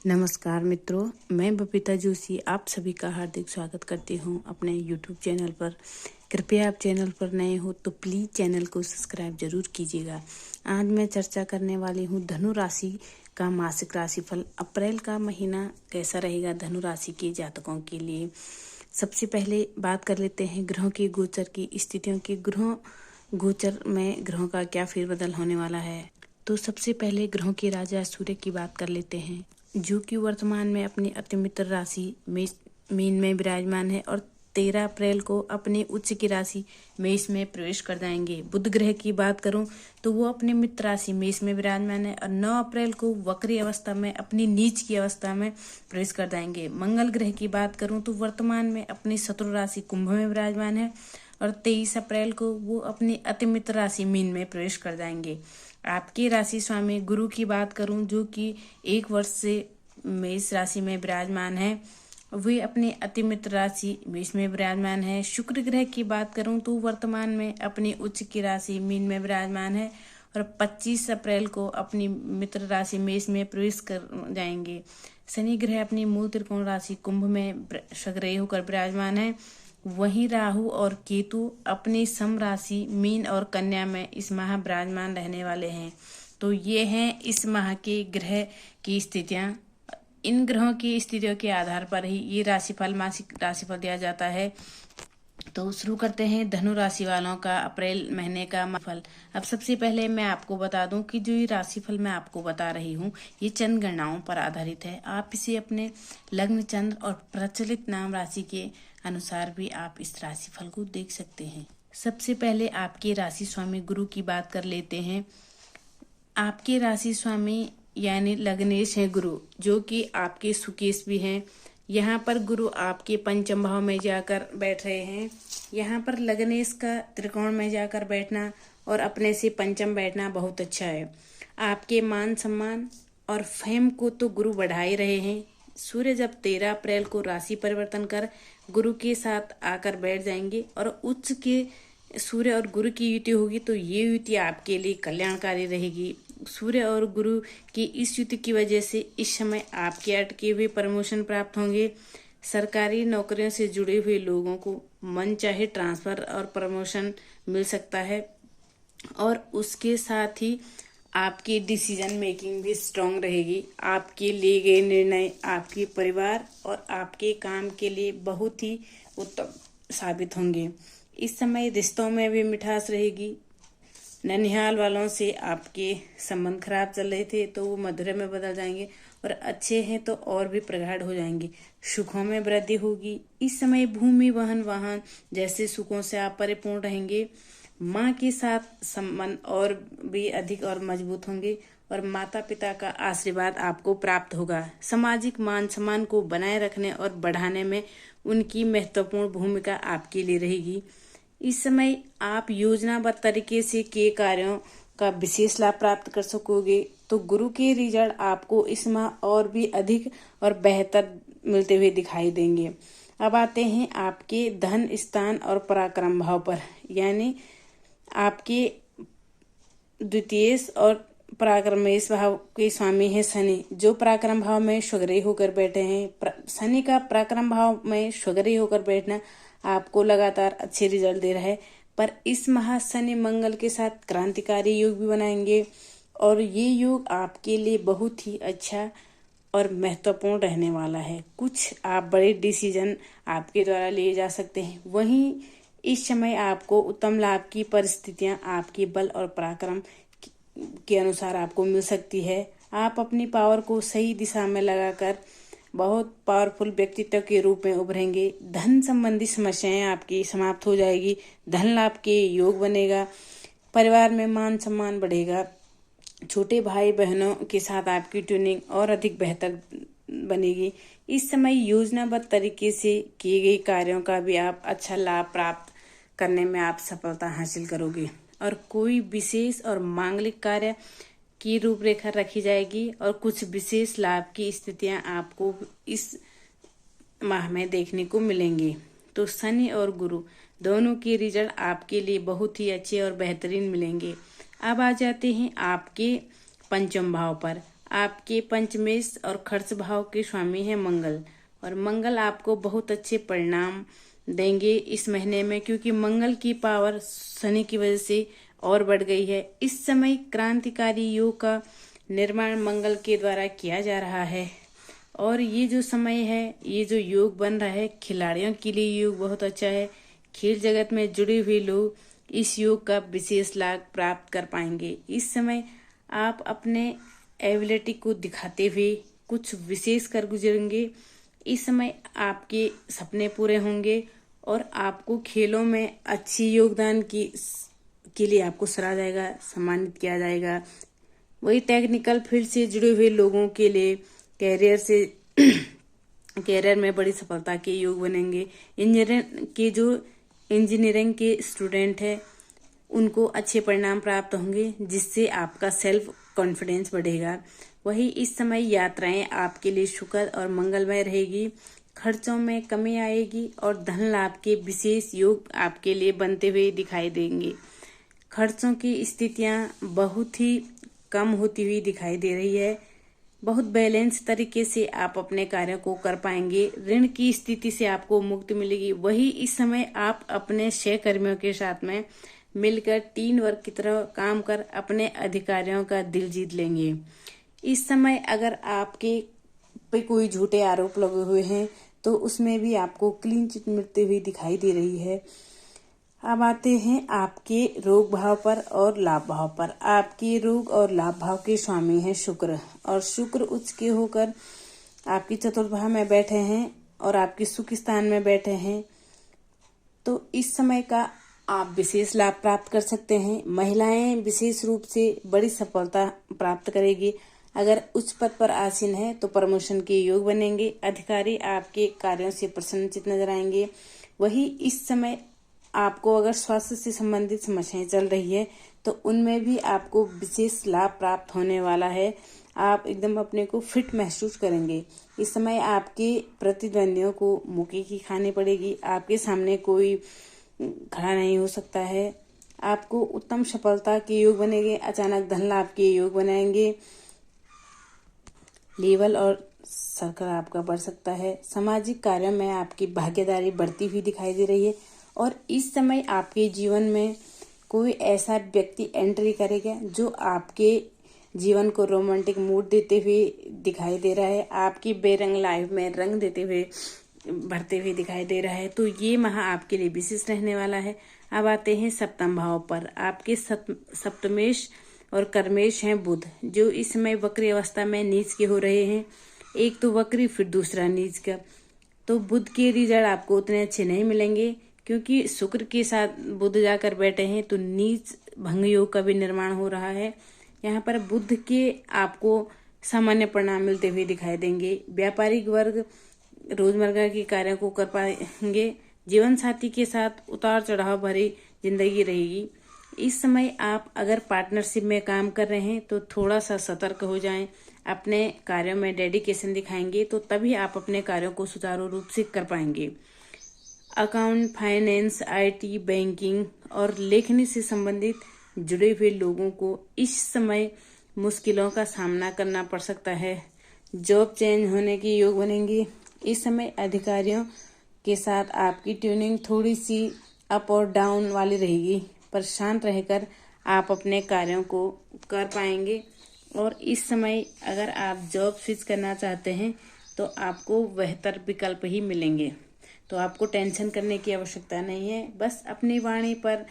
नमस्कार मित्रों, मैं बबीता जोशी आप सभी का हार्दिक स्वागत करती हूं अपने YouTube चैनल पर। कृपया आप चैनल पर नए हो तो प्लीज़ चैनल को सब्सक्राइब जरूर कीजिएगा। आज मैं चर्चा करने वाली हूं धनु राशि का मासिक राशिफल। अप्रैल का महीना कैसा रहेगा धनु राशि के जातकों के लिए। सबसे पहले बात कर लेते हैं ग्रहों की गोचर की स्थितियों की। ग्रहों गोचर में ग्रहों का क्या फेरबदल होने वाला है। तो सबसे पहले ग्रहों के राजा सूर्य की बात कर लेते हैं, जो कि वर्तमान में अपनी अति मित्र राशि मीन में विराजमान है और 13 अप्रैल को अपने उच्च की राशि मेष में प्रवेश कर जाएंगे। बुध ग्रह की बात करूं तो वो अपने मित्र राशि मेष में विराजमान है और 9 अप्रैल को वक्री अवस्था में अपनी नीच की अवस्था में प्रवेश कर जाएंगे। मंगल ग्रह की बात करूं तो वर्तमान में अपनी शत्रु राशि कुंभ में विराजमान है और 23 अप्रैल को वो अपनी अति मित्र राशि मीन में प्रवेश कर जाएंगे। आपकी राशि स्वामी गुरु की बात करूं, जो कि 1 वर्ष से मेष राशि में विराजमान है, वे अपने अति मित्र राशि मेष में विराजमान है। शुक्र ग्रह की बात करूं तो वर्तमान में अपनी उच्च की राशि मीन में विराजमान है और 25 अप्रैल को अपनी मित्र राशि मेष में प्रवेश कर जाएंगे। शनि ग्रह अपनी मूल त्रिकोण राशि कुंभ में सक्रिय होकर विराजमान है। वहीं राहु और केतु अपनी सम राशि मीन और कन्या में इस माह विराजमान रहने वाले हैं। तो ये हैं इस माह के ग्रह की स्थितियां। इन ग्रहों की स्थितियों के आधार पर ही ये राशिफल मासिक राशिफल दिया जाता है। तो शुरू करते हैं धनु राशि वालों का अप्रैल महीने का फल। अब सबसे पहले मैं आपको बता दूं कि जो ये राशिफल मैं आपको बता रही हूँ ये चंद्र गणनाओं पर आधारित है। आप इसे अपने लग्न चंद्र और प्रचलित नाम राशि के अनुसार भी आप इस राशिफल को देख सकते हैं। सबसे पहले आपके राशि स्वामी गुरु की बात कर लेते हैं। आपके राशि स्वामी यानी लग्नेश है गुरु, जो कि आपके सुकेश भी हैं। यहाँ पर गुरु आपके पंचम भाव में जाकर बैठ रहे हैं। यहाँ पर लग्नेश का त्रिकोण में जाकर बैठना और अपने से पंचम बैठना बहुत अच्छा है। आपके मान सम्मान और फेम को तो गुरु बढ़ा ही रहे हैं। सूर्य जब 13 अप्रैल को राशि परिवर्तन कर गुरु के साथ आकर बैठ जाएंगे और उच्च के सूर्य और गुरु की युति होगी, तो ये युति आपके लिए कल्याणकारी रहेगी। सूर्य और गुरु की इस युति की वजह से इस समय आपके अटके हुए प्रमोशन प्राप्त होंगे। सरकारी नौकरियों से जुड़े हुए लोगों को मन चाहे ट्रांसफर और प्रमोशन मिल सकता है और उसके साथ ही आपकी डिसीजन मेकिंग भी स्ट्रांग रहेगी। आपके लिए गए निर्णय आपके परिवार और आपके काम के लिए बहुत ही उत्तम साबित होंगे। इस समय रिश्तों में भी मिठास रहेगी। ननिहाल वालों से आपके संबंध खराब चल रहे थे तो वो मधुर में बदल जाएंगे और अच्छे हैं तो और भी प्रगाढ़ हो जाएंगे। सुखों में वृद्धि होगी। इस समय भूमि वाहन जैसे सुखों से आप परिपूर्ण रहेंगे। माँ के साथ संबंध और भी अधिक और मजबूत होंगे और माता पिता का आशीर्वाद आपको प्राप्त होगा। सामाजिक मान सम्मान को बनाए रखने और बढ़ाने में उनकी महत्वपूर्ण भूमिका आपके लिए रहेगी। इस समय आप योजनाबद्ध तरीके से किए कार्यों का विशेष लाभ प्राप्त कर सकोगे। तो गुरु के रिजल्ट आपको इस माह और भी अधिक और बेहतर मिलते हुए दिखाई देंगे। अब आते हैं आपके धन स्थान और पराक्रम भाव पर, यानी आपके द्वितीय और पराक्रमेश भाव के स्वामी है शनि, जो पराक्रम भाव में स्वग्रही होकर बैठे हैं। शनि का पराक्रम भाव में स्वग्रही होकर बैठना आपको लगातार अच्छे रिजल्ट दे रहा है, पर इस माह शनि मंगल के साथ क्रांतिकारी योग भी बनाएंगे और ये योग आपके लिए बहुत ही अच्छा और महत्वपूर्ण रहने वाला है। कुछ आप बड़े डिसीजन आपके द्वारा लिए जा सकते हैं। वहीं इस समय आपको उत्तम लाभ की परिस्थितियां आपके बल और पराक्रम के अनुसार आपको मिल सकती है। आप अपनी पावर को सही दिशा में लगाकर बहुत पावरफुल व्यक्तित्व के रूप में उभरेंगे। धन संबंधी समस्याएं आपकी समाप्त हो जाएगी। धन लाभ के योग बनेगा। परिवार में मान सम्मान बढ़ेगा। छोटे भाई बहनों के साथ आपकी ट्यूनिंग और अधिक बेहतर बनेगी। इस समय योजनाबद्ध तरीके से किए गए कार्यों का भी आप अच्छा लाभ प्राप्त करने में आप सफलता हासिल करोगे और कोई विशेष और मांगलिक कार्य की रूपरेखा रखी जाएगी और कुछ विशेष लाभ की स्थितियां आपको इस माह में देखने को मिलेंगी। तो शनि और गुरु दोनों के रिजल्ट आपके लिए बहुत ही अच्छे और बेहतरीन मिलेंगे। अब आ जाते हैं आपके पंचम भाव पर। आपके पंचमेश और खर्च भाव के स्वामी है मंगल, और मंगल आपको बहुत अच्छे परिणाम देंगे इस महीने में, क्योंकि मंगल की पावर शनि की वजह से और बढ़ गई है। इस समय क्रांतिकारी योग का निर्माण मंगल के द्वारा किया जा रहा है, और ये जो समय है, ये जो योग बन रहा है, खिलाड़ियों के लिए योग बहुत अच्छा है। खेल जगत में जुड़े हुए लोग इस योग का विशेष लाभ प्राप्त कर पाएंगे। इस समय आप अपने एबिलिटी को दिखाते हुए कुछ विशेष कर गुजरेंगे। इस समय आपके सपने पूरे होंगे और आपको खेलों में अच्छी योगदान के लिए आपको सराहा जाएगा, सम्मानित किया जाएगा। वही टेक्निकल फील्ड से जुड़े हुए लोगों के लिए कैरियर में बड़ी सफलता के योग बनेंगे। इंजीनियरिंग के स्टूडेंट है, उनको अच्छे परिणाम प्राप्त होंगे, जिससे आपका सेल्फ कॉन्फिडेंस बढ़ेगा। वही इस समय यात्राएं आपके लिए शुक्र और मंगलमय रहेगी। खर्चों में कमी आएगी और धन लाभ के विशेष योग आपके लिए बनते हुए दिखाई देंगे। खर्चों की स्थितियां बहुत ही कम होती हुई दिखाई दे रही है। बहुत बैलेंस तरीके से आप अपने कार्यों को कर पाएंगे। ऋण की स्थिति से आपको मुक्ति मिलेगी। वही इस समय आप अपने सहकर्मियों के साथ में मिलकर टीम वर्क की तरह काम कर अपने अधिकारियों का दिल जीत लेंगे। इस समय अगर आपके पे कोई झूठे आरोप लगे हुए हैं तो उसमें भी आपको क्लीन चिट मिलती हुई दिखाई दे रही है। अब आते हैं आपके रोग भाव पर और लाभ भाव पर। आपके रोग और लाभ भाव के स्वामी हैं शुक्र, और शुक्र उच्च के होकर आपकी चतुर्थ भाव में बैठे हैं और आपके सुख स्थान में बैठे हैं। तो इस समय का आप विशेष लाभ प्राप्त कर सकते हैं। महिलाएं विशेष रूप से बड़ी सफलता प्राप्त करेगी। अगर उच्च पद पर आसीन है तो प्रमोशन के योग बनेंगे। अधिकारी आपके कार्यों से प्रसन्नचित नजर आएंगे। वही इस समय आपको अगर स्वास्थ्य से संबंधित समस्याएं चल रही है तो उनमें भी आपको विशेष लाभ प्राप्त होने वाला है। आप एकदम अपने को फिट महसूस करेंगे। इस समय आपके प्रतिद्वंदियों को मुक्की की खानी पड़ेगी। आपके सामने कोई खड़ा नहीं हो सकता है। आपको उत्तम सफलता के योग बनेंगे। अचानक धन लाभ के योग बनाएंगे। लेवल और सर्कल आपका बढ़ सकता है। सामाजिक कार्यों में आपकी भागीदारी बढ़ती हुई दिखाई दे रही है, और इस समय आपके जीवन में कोई ऐसा व्यक्ति एंट्री करेगा जो आपके जीवन को रोमांटिक मूड देते हुए दिखाई दे रहा है। आपकी बेरंग लाइफ में रंग देते हुए भरते हुए दिखाई दे रहा है। तो ये माह आपके लिए विशेष रहने वाला है। अब आते हैं सप्तम भाव पर। आपके सप्तमेश और कर्मेश हैं बुध, जो इस समय वक्री अवस्था में नीच के हो रहे हैं। एक तो वक्री फिर दूसरा नीच का। तो बुध के रिजल्ट आपको उतने अच्छे नहीं मिलेंगे, क्योंकि शुक्र के साथ बुध जाकर बैठे हैं तो नीच भंग योग का भी निर्माण हो रहा है। यहाँ पर बुध के आपको सामान्य परिणाम मिलते हुए दिखाई देंगे। व्यापारिक वर्ग रोजमर्रा के कार्यों को कर पाएंगे। जीवन साथी के साथ उतार चढ़ाव भरी जिंदगी रहेगी। इस समय आप अगर पार्टनरशिप में काम कर रहे हैं तो थोड़ा सा सतर्क हो जाएं। अपने कार्यों में डेडिकेशन दिखाएंगे तो तभी आप अपने कार्यों को सुचारू रूप से कर पाएंगे। अकाउंट, फाइनेंस, आईटी, बैंकिंग और लेखनी से संबंधित जुड़े हुए लोगों को इस समय मुश्किलों का सामना करना पड़ सकता है। जॉब चेंज होने के योग बनेंगे। इस समय अधिकारियों के साथ आपकी ट्यूनिंग थोड़ी सी अप और डाउन वाली रहेगी, पर शांत रहकर आप अपने कार्यों को कर पाएंगे। और इस समय अगर आप जॉब स्विच करना चाहते हैं तो आपको बेहतर विकल्प ही मिलेंगे। तो आपको टेंशन करने की आवश्यकता नहीं है। बस अपनी वाणी पर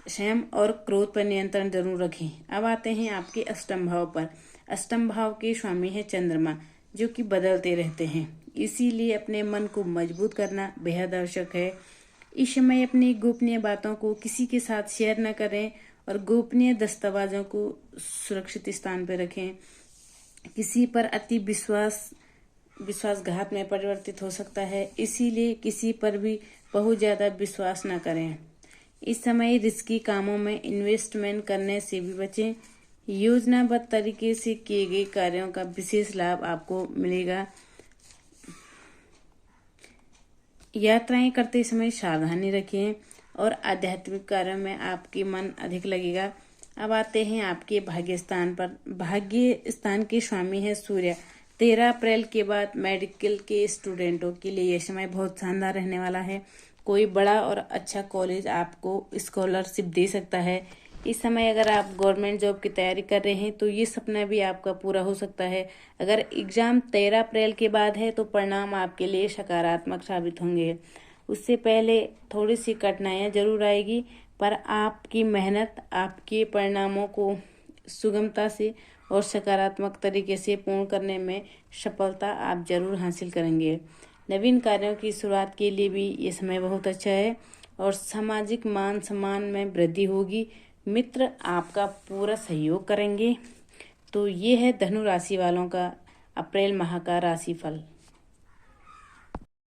संयम और क्रोध पर नियंत्रण जरूर रखें। अब आते हैं आपके अष्टम भाव पर। अष्टम भाव के स्वामी है चंद्रमा, जो कि बदलते रहते हैं। इसीलिए अपने मन को मजबूत करना बेहद आवश्यक है। इस समय अपनी गोपनीय बातों को किसी के साथ शेयर न करें और गोपनीय दस्तावेजों को सुरक्षित स्थान पर रखें। किसी पर अति विश्वासघात में परिवर्तित हो सकता है, इसीलिए किसी पर भी बहुत ज्यादा विश्वास न करें। इस समय रिस्की कामों में इन्वेस्टमेंट करने से भी बचें। योजनाबद्ध तरीके से किए गए कार्यों का विशेष लाभ आपको मिलेगा। यात्राएं करते समय सावधानी रखें और आध्यात्मिक कार्यों में आपकी मन अधिक लगेगा। अब आते हैं आपके भाग्य स्थान पर। भाग्य स्थान के स्वामी है सूर्य। 13 अप्रैल के बाद मेडिकल के स्टूडेंटों के लिए यह समय बहुत शानदार रहने वाला है। कोई बड़ा और अच्छा कॉलेज आपको स्कॉलरशिप दे सकता है। इस समय अगर आप गवर्नमेंट जॉब की तैयारी कर रहे हैं तो ये सपना भी आपका पूरा हो सकता है। अगर एग्जाम 13 अप्रैल के बाद है तो परिणाम आपके लिए सकारात्मक साबित होंगे। उससे पहले थोड़ी सी कठिनाइयाँ जरूर आएगी, पर आपकी मेहनत आपके परिणामों को सुगमता से और सकारात्मक तरीके से पूर्ण करने में सफलता आप जरूर हासिल करेंगे। नवीन कार्यों की शुरुआत के लिए भी ये समय बहुत अच्छा है और सामाजिक मान सम्मान में वृद्धि होगी। मित्र आपका पूरा सहयोग करेंगे। तो ये है धनु राशि वालों का अप्रैल माह का राशिफल।